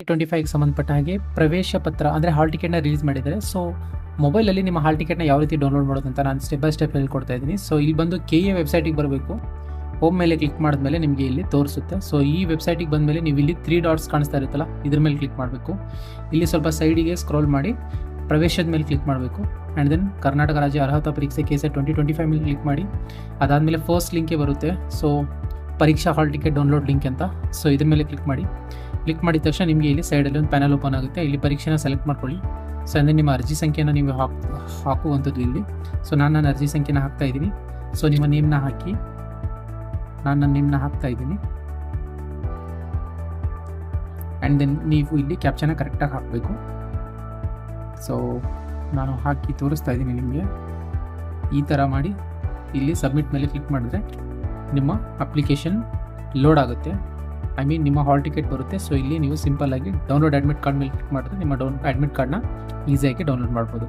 25ಗೆ ಸಂಬಂಧಪಟ್ಟ ಹಾಗೆ ಪ್ರವೇಶ ಪತ್ರ ಅಂದರೆ ಹಾಲ್ ಟಿಕೆಟ್ನ ರಿಲೀಸ್ ಮಾಡಿದ್ದಾರೆ. ಸೊ ಮೊಬೈಲಲ್ಲಿ ನಿಮ್ಮ ಹಾಲ್ ಟಿಕೆಟ್ನ ಯಾವ ರೀತಿ ಡೌನ್ಲೋಡ್ ಮಾಡೋದು ಅಂತ ನಾನು ಸ್ಟೆಪ್ ಬೈ ಸ್ಟೆಪ್ ಹೇಳ್ಕೊಡ್ತಾ ಇದ್ದೀನಿ. ಸೊ ಇಲ್ಲಿ ಬಂದು KA ವೆಬ್ಸೈಟಿಗೆ ಬರಬೇಕು. ಹೋಮ್ ಮೇಲೆ ಕ್ಲಿಕ್ ಮಾಡಿದ್ಮೇಲೆ ನಿಮಗೆ ಇಲ್ಲಿ ತೋರಿಸುತ್ತೆ. ಸೊ ಈ ವೆಬ್ಸೈಟಿಗೆ ಬಂದಮೇಲೆ ನೀವು ಇಲ್ಲಿ 3 ಡಾಟ್ಸ್ ಕಾಣಿಸ್ತಾ ಇರುತ್ತಲ್ಲ, ಇದ್ರ ಮೇಲೆ ಕ್ಲಿಕ್ ಮಾಡಬೇಕು. ಇಲ್ಲಿ ಸ್ವಲ್ಪ ಸೈಡಿಗೆ ಸ್ಕ್ರೋಲ್ ಮಾಡಿ ಪ್ರವೇಶದ ಮೇಲೆ ಕ್ಲಿಕ್ ಮಾಡಬೇಕು. ಆ್ಯಂಡ್ ದೆನ್ ಕರ್ನಾಟಕ ರಾಜ್ಯ ಅರ್ಹತಾ ಪರೀಕ್ಷೆ KSET 2025 ಮೇಲೆ ಕ್ಲಿಕ್ ಮಾಡಿ. ಅದಾದಮೇಲೆ ಫಸ್ಟ್ ಲಿಂಕೇ ಬರುತ್ತೆ. ಸೊ ಪರೀಕ್ಷಾ ಹಾಲ್ ಟಿಕೆಟ್ ಡೌನ್ಲೋಡ್ ಲಿಂಕ್ ಅಂತ. ಸೊ ಇದ್ರ ಮೇಲೆ ಕ್ಲಿಕ್ ಮಾಡಿ. ಕ್ಲಿಕ್ ಮಾಡಿದ ತಕ್ಷಣ ನಿಮಗೆ ಇಲ್ಲಿ ಸೈಡಲ್ಲಿ ಒಂದು ಪ್ಯಾನಲ್ ಓಪನ್ ಆಗುತ್ತೆ. ಇಲ್ಲಿ ಪರೀಕ್ಷೆನ ಸೆಲೆಕ್ಟ್ ಮಾಡ್ಕೊಳ್ಳಿ. ಸೊ ಅಂದರೆ ನಿಮ್ಮ ಅರ್ಜಿ ಸಂಖ್ಯೆನ ನೀವು ಹಾಕುವಂಥದ್ದು ಇಲ್ಲಿ. ಸೊ ನಾನು ನನ್ನ ಅರ್ಜಿ ಸಂಖ್ಯೆನ ಹಾಕ್ತಾ ಇದ್ದೀನಿ. ಸೊ ನಿಮ್ಮ ನೇಮ್ನ ಹಾಕಿ, ನಾನು ನನ್ನ ನೇಮ್ನ ಹಾಕ್ತಾ ಇದ್ದೀನಿ. ಆ್ಯಂಡ್ ದೆನ್ ನೀವು ಇಲ್ಲಿ ಕ್ಯಾಪ್ಚನ ಕರೆಕ್ಟಾಗಿ ಹಾಕಬೇಕು. ಸೊ ನಾನು ಹಾಕಿ ತೋರಿಸ್ತಾ ಇದ್ದೀನಿ ನಿಮಗೆ. ಈ ಥರ ಮಾಡಿ ಇಲ್ಲಿ ಸಬ್ಮಿಟ್ ಮೇಲೆ ಕ್ಲಿಕ್ ಮಾಡಿದ್ರೆ ನಿಮ್ಮ ಅಪ್ಲಿಕೇಶನ್ ಲೋಡ್ ಆಗುತ್ತೆ. ನಿಮ್ಮ ಹಾಲ್ ಟಿಕೆಟ್ ಬರುತ್ತೆ. ಸೊ ಇಲ್ಲಿ ನೀವು ಸಿಂಪಲ್ಲಾಗಿ ಡೌನ್ಲೋಡ್ ಅಡ್ಮಿಟ್ ಕಾರ್ಡ್ ಮೇಲೆ ಕ್ಲಿಕ್ ಮಾಡಿದ್ರೆ ನಿಮ್ಮ ಅಡ್ಮಿಟ್ ಕಾರ್ಡ್ನ ಈಸಿಯಾಗಿ ಡೌನ್ಲೋಡ್ ಮಾಡ್ಬೋದು.